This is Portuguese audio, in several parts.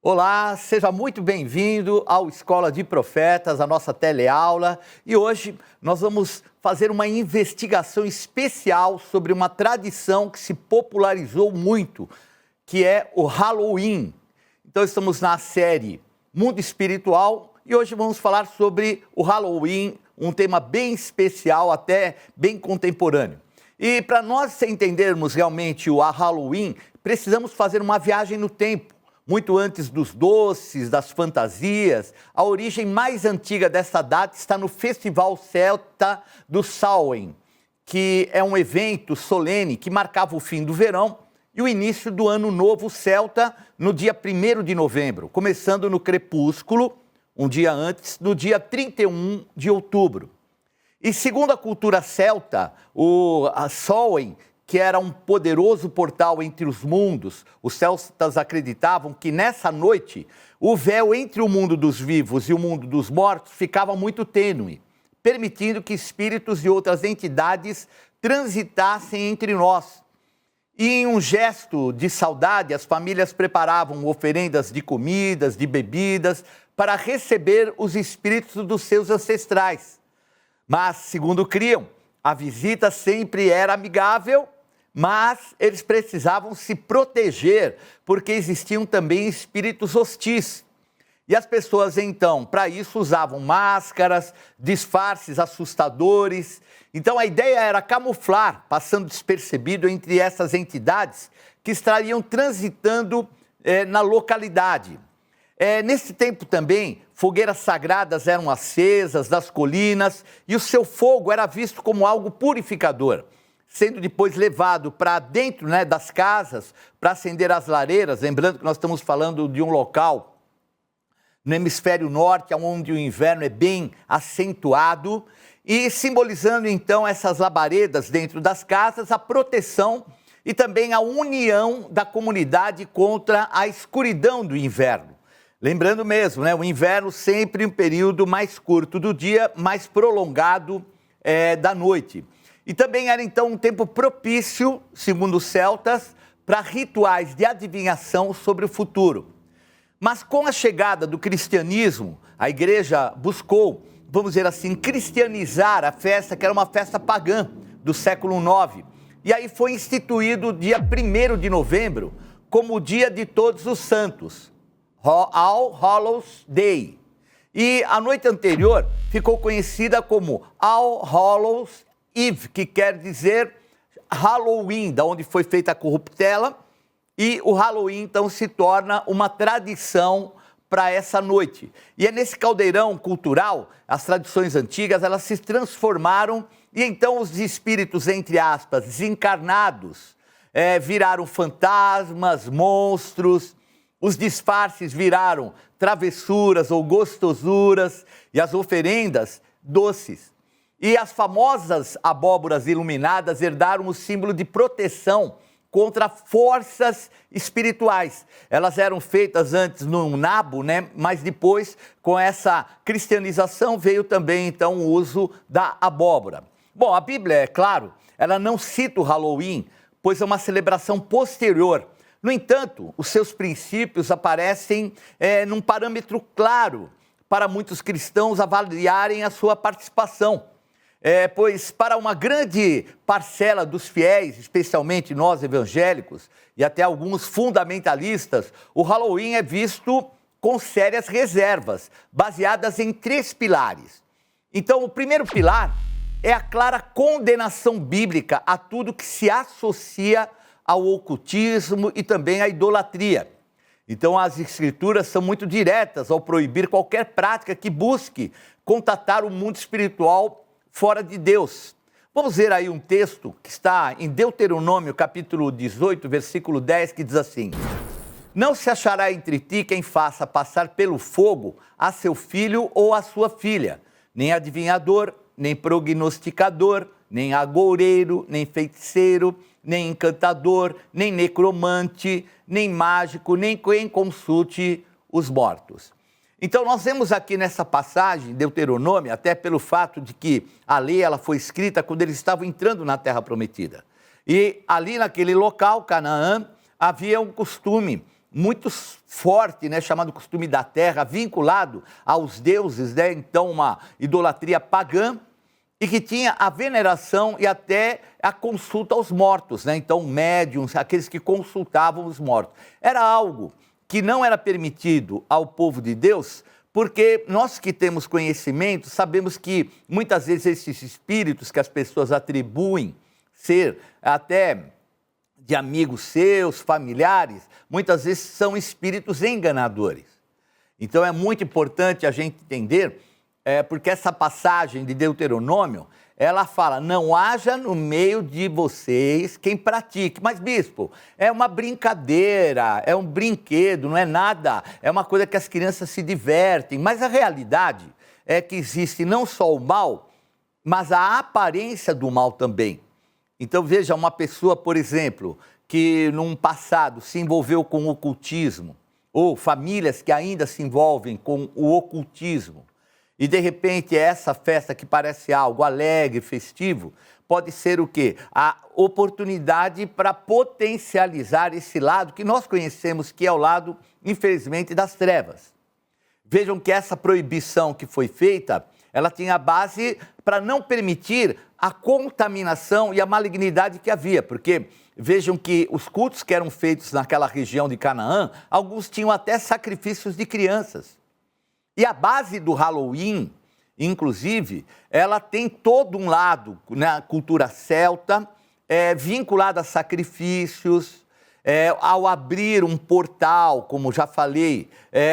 Olá, seja muito bem-vindo ao Escola de Profetas, a nossa teleaula. E hoje nós vamos fazer uma investigação especial sobre uma tradição que se popularizou muito, que é o Halloween. Então estamos na série Mundo Espiritual e hoje vamos falar sobre o Halloween, um tema bem especial, até bem contemporâneo. E para nós entendermos realmente o Halloween, precisamos fazer uma viagem no tempo. Muito antes dos doces, das fantasias, a origem mais antiga dessa data está no Festival Celta do Samhain, que é um evento solene que marcava o fim do verão e o início do Ano Novo Celta no dia 1º de novembro, começando no crepúsculo, um dia antes, no dia 31 de outubro. E segundo a cultura celta, o Samhain, que era um poderoso portal entre os mundos, os celtas acreditavam que nessa noite o véu entre o mundo dos vivos e o mundo dos mortos ficava muito tênue, permitindo que espíritos e outras entidades transitassem entre nós. E em um gesto de saudade, as famílias preparavam oferendas de comidas, de bebidas, para receber os espíritos dos seus ancestrais. Mas, segundo criam, a visita sempre era amigável, mas eles precisavam se proteger, porque existiam também espíritos hostis. E as pessoas, então, para isso, usavam máscaras, disfarces assustadores. Então, a ideia era camuflar, passando despercebido entre essas entidades que estariam transitando na localidade. Nesse tempo também, fogueiras sagradas eram acesas das colinas e o seu fogo era visto como algo purificador, sendo depois levado para dentro das casas para acender as lareiras, lembrando que nós estamos falando de um local no hemisfério norte, onde o inverno é bem acentuado, e simbolizando então essas labaredas dentro das casas, a proteção e também a união da comunidade contra a escuridão do inverno. Lembrando mesmo, o inverno sempre um período mais curto do dia, mais prolongado da noite. E também era então um tempo propício, segundo os celtas, para rituais de adivinhação sobre o futuro. Mas com a chegada do cristianismo, a igreja buscou, vamos dizer assim, cristianizar a festa, que era uma festa pagã do século IX. E aí foi instituído o dia 1º de novembro como o dia de todos os santos, All Hallows Day. E a noite anterior ficou conhecida como All Hallows Eve, que quer dizer Halloween, da onde foi feita a corruptela, e o Halloween então se torna uma tradição para essa noite. E é nesse caldeirão cultural, as tradições antigas, elas se transformaram e então os espíritos, entre aspas, desencarnados, viraram fantasmas, monstros, os disfarces viraram travessuras ou gostosuras e as oferendas doces. E as famosas abóboras iluminadas herdaram o símbolo de proteção contra forças espirituais. Elas eram feitas antes no nabo, mas depois, com essa cristianização, veio também, então, o uso da abóbora. Bom, a Bíblia, é claro, ela não cita o Halloween, pois é uma celebração posterior. No entanto, os seus princípios aparecem num parâmetro claro para muitos cristãos avaliarem a sua participação. Pois para uma grande parcela dos fiéis, especialmente nós evangélicos e até alguns fundamentalistas, o Halloween é visto com sérias reservas, baseadas em 3 pilares. Então, o primeiro pilar é a clara condenação bíblica a tudo que se associa ao ocultismo e também à idolatria. Então, as escrituras são muito diretas ao proibir qualquer prática que busque contatar o mundo espiritual fora de Deus. Vamos ver aí um texto que está em Deuteronômio, capítulo 18, versículo 10, que diz assim: Não se achará entre ti quem faça passar pelo fogo a seu filho ou a sua filha, nem adivinhador, nem prognosticador, nem agoureiro, nem feiticeiro, nem encantador, nem necromante, nem mágico, nem quem consulte os mortos. Então, nós vemos aqui nessa passagem, Deuteronômio, até pelo fato de que a lei ela foi escrita quando eles estavam entrando na Terra Prometida. E ali naquele local, Canaã, havia um costume muito forte, né, chamado costume da terra, vinculado aos deuses, né, então uma idolatria pagã, e que tinha a veneração e até a consulta aos mortos, né? Então, médiuns, aqueles que consultavam os mortos. Era algo que não era permitido ao povo de Deus, porque nós que temos conhecimento, sabemos que muitas vezes esses espíritos que as pessoas atribuem ser até de amigos seus, familiares, muitas vezes são espíritos enganadores. Então, é muito importante a gente entender porque essa passagem de Deuteronômio, ela fala, não haja no meio de vocês quem pratique. Mas, bispo, é uma brincadeira, é um brinquedo, não é nada, é uma coisa que as crianças se divertem. Mas a realidade é que existe não só o mal, mas a aparência do mal também. Então, veja, uma pessoa, por exemplo, que num passado se envolveu com o ocultismo, ou famílias que ainda se envolvem com o ocultismo, e, de repente, essa festa que parece algo alegre, festivo, pode ser o quê? A oportunidade para potencializar esse lado que nós conhecemos que é o lado, infelizmente, das trevas. Vejam que essa proibição que foi feita, ela tinha base para não permitir a contaminação e a malignidade que havia, porque vejam que os cultos que eram feitos naquela região de Canaã, alguns tinham até sacrifícios de crianças. E a base do Halloween, inclusive, ela tem todo um lado na cultura celta, vinculada a sacrifícios, ao abrir um portal, como já falei,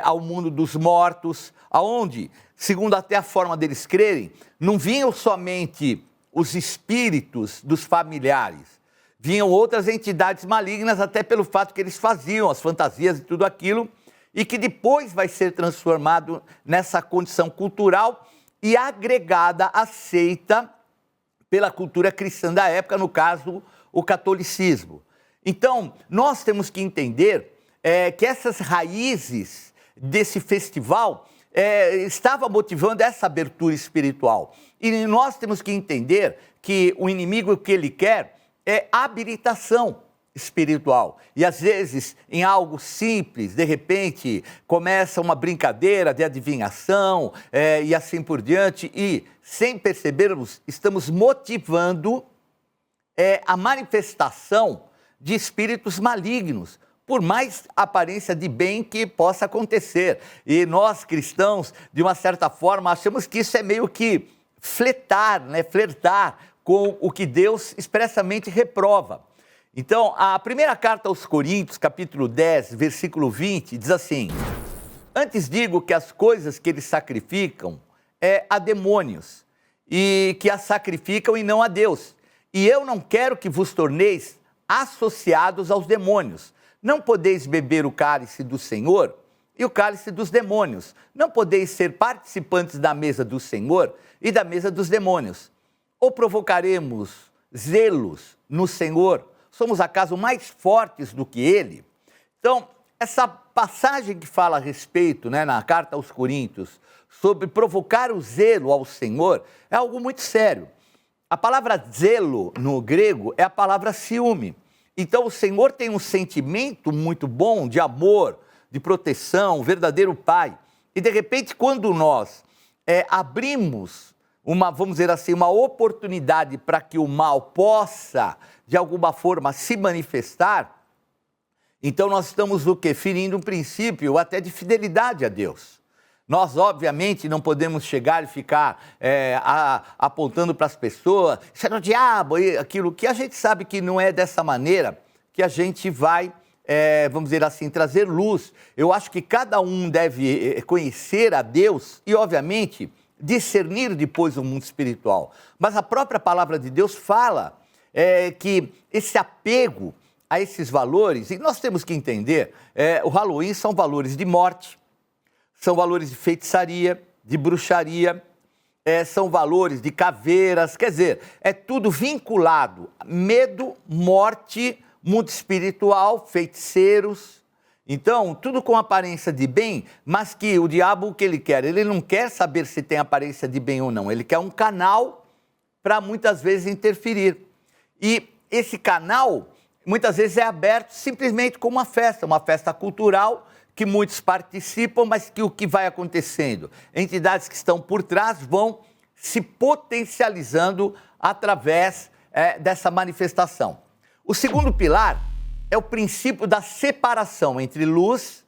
ao mundo dos mortos, aonde, segundo até a forma deles crerem, não vinham somente os espíritos dos familiares, vinham outras entidades malignas, até pelo fato que eles faziam as fantasias e tudo aquilo, e que depois vai ser transformado nessa condição cultural e agregada, aceita pela cultura cristã da época, no caso, o catolicismo. Então, nós temos que entender que essas raízes desse festival estavam motivando essa abertura espiritual. E nós temos que entender que o inimigo, o que ele quer é habilitação espiritual. E às vezes, em algo simples, de repente, começa uma brincadeira de adivinhação e assim por diante, e sem percebermos, estamos motivando a manifestação de espíritos malignos, por mais aparência de bem que possa acontecer. E nós, cristãos, de uma certa forma, achamos que isso é meio que flertar com o que Deus expressamente reprova. Então, a primeira carta aos Coríntios, capítulo 10, versículo 20, diz assim: antes digo que as coisas que eles sacrificam a demônios, e que as sacrificam e não a Deus. E eu não quero que vos torneis associados aos demônios. Não podeis beber o cálice do Senhor e o cálice dos demônios. Não podeis ser participantes da mesa do Senhor e da mesa dos demônios. Ou provocaremos zelos no Senhor? Somos acaso mais fortes do que ele? Então, essa passagem que fala a respeito, na carta aos Coríntios, sobre provocar o zelo ao Senhor, é algo muito sério. A palavra zelo no grego é a palavra ciúme. Então, o Senhor tem um sentimento muito bom de amor, de proteção, um verdadeiro Pai. E, de repente, quando nós abrimos vamos dizer assim, uma oportunidade para que o mal possa, de alguma forma, se manifestar, então nós estamos o quê? Ferindo um princípio até de fidelidade a Deus. Nós, obviamente, não podemos chegar e ficar apontando para as pessoas, isso é do diabo, aquilo que a gente sabe que não é dessa maneira que a gente vai, vamos dizer assim, trazer luz. Eu acho que cada um deve conhecer a Deus e, obviamente, discernir depois o mundo espiritual. Mas a própria palavra de Deus fala que esse apego a esses valores, e nós temos que entender, o Halloween são valores de morte, são valores de feitiçaria, de bruxaria, são valores de caveiras, quer dizer, é tudo vinculado a medo, morte, mundo espiritual, feiticeiros. Então, tudo com aparência de bem, mas que o diabo, o que ele quer? Ele não quer saber se tem aparência de bem ou não, ele quer um canal para muitas vezes interferir. E esse canal muitas vezes é aberto simplesmente como uma festa cultural que muitos participam, mas que o que vai acontecendo? Entidades que estão por trás vão se potencializando através dessa manifestação. O segundo pilar é o princípio da separação entre luz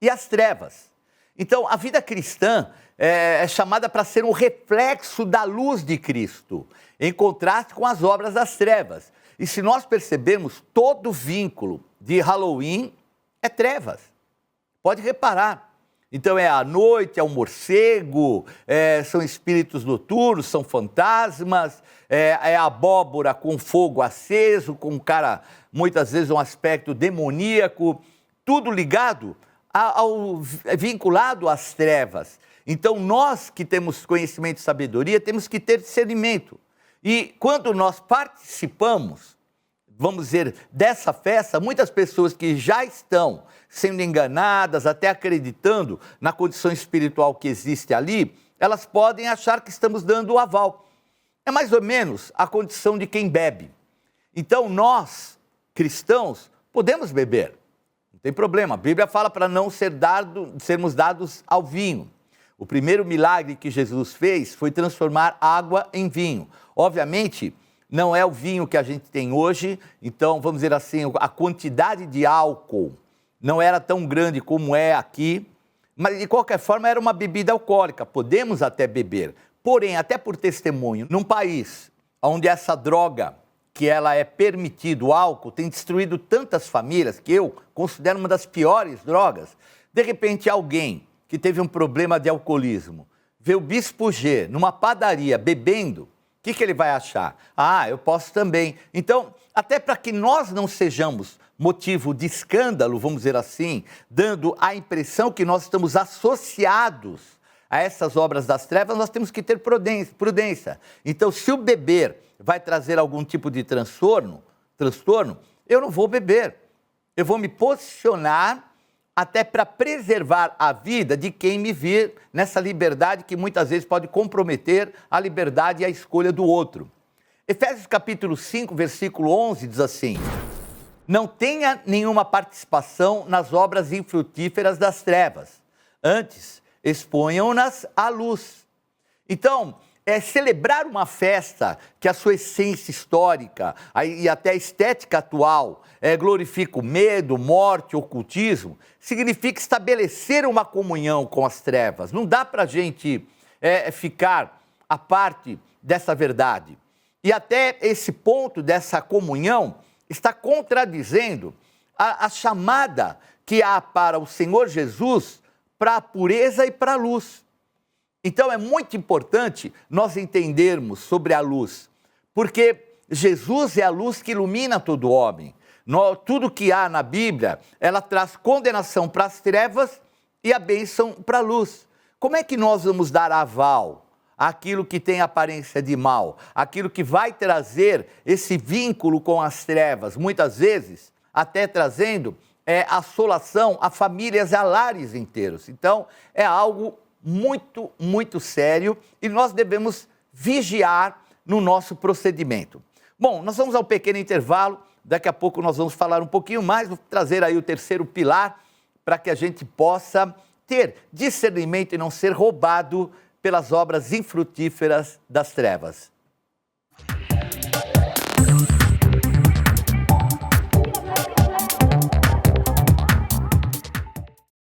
e as trevas. Então, a vida cristã é chamada para ser um reflexo da luz de Cristo, em contraste com as obras das trevas. E se nós percebermos, todo vínculo de Halloween é trevas. Pode reparar. Então é a noite, é o morcego, são espíritos noturnos, são fantasmas, é a abóbora com fogo aceso, com um cara, muitas vezes, um aspecto demoníaco, tudo ligado vinculado às trevas. Então nós que temos conhecimento e sabedoria, temos que ter discernimento. E quando nós participamos, vamos dizer, dessa festa, muitas pessoas que já estão sendo enganadas, até acreditando na condição espiritual que existe ali, elas podem achar que estamos dando o aval. É mais ou menos a condição de quem bebe. Então nós, cristãos, podemos beber, não tem problema. A Bíblia fala para não sermos dados ao vinho. O primeiro milagre que Jesus fez foi transformar água em vinho. Obviamente, não é o vinho que a gente tem hoje, então, vamos dizer assim, a quantidade de álcool não era tão grande como é aqui, mas, de qualquer forma, era uma bebida alcoólica, podemos até beber. Porém, até por testemunho, num país onde essa droga, que ela é permitido, o álcool, tem destruído tantas famílias, que eu considero uma das piores drogas, de repente alguém que teve um problema de alcoolismo, vê o Bispo G numa padaria bebendo, o que ele vai achar? Ah, eu posso também. Então, até para que nós não sejamos motivo de escândalo, vamos dizer assim, dando a impressão que nós estamos associados a essas obras das trevas, nós temos que ter prudência. Então, se o beber vai trazer algum tipo de transtorno, eu não vou beber. Eu vou me posicionar até para preservar a vida de quem me vir nessa liberdade que muitas vezes pode comprometer a liberdade e a escolha do outro. Efésios capítulo 5, versículo 11 diz assim: não tenha nenhuma participação nas obras infrutíferas das trevas, antes exponham-nas à luz. Então, celebrar uma festa que a sua essência histórica e até a estética atual glorifica o medo, morte, ocultismo, significa estabelecer uma comunhão com as trevas. Não dá para a gente ficar à parte dessa verdade. E até esse ponto dessa comunhão está contradizendo a chamada que há para o Senhor Jesus para a pureza e para a luz. Então é muito importante nós entendermos sobre a luz, porque Jesus é a luz que ilumina todo homem. Tudo que há na Bíblia, ela traz condenação para as trevas e a bênção para a luz. Como é que nós vamos dar aval àquilo que tem aparência de mal, aquilo que vai trazer esse vínculo com as trevas, muitas vezes até trazendo assolação a famílias e a lares inteiros? Então é algo muito, muito sério e nós devemos vigiar no nosso procedimento. Bom, nós vamos ao pequeno intervalo, daqui a pouco nós vamos falar um pouquinho mais, vou trazer aí o terceiro pilar para que a gente possa ter discernimento e não ser roubado pelas obras infrutíferas das trevas.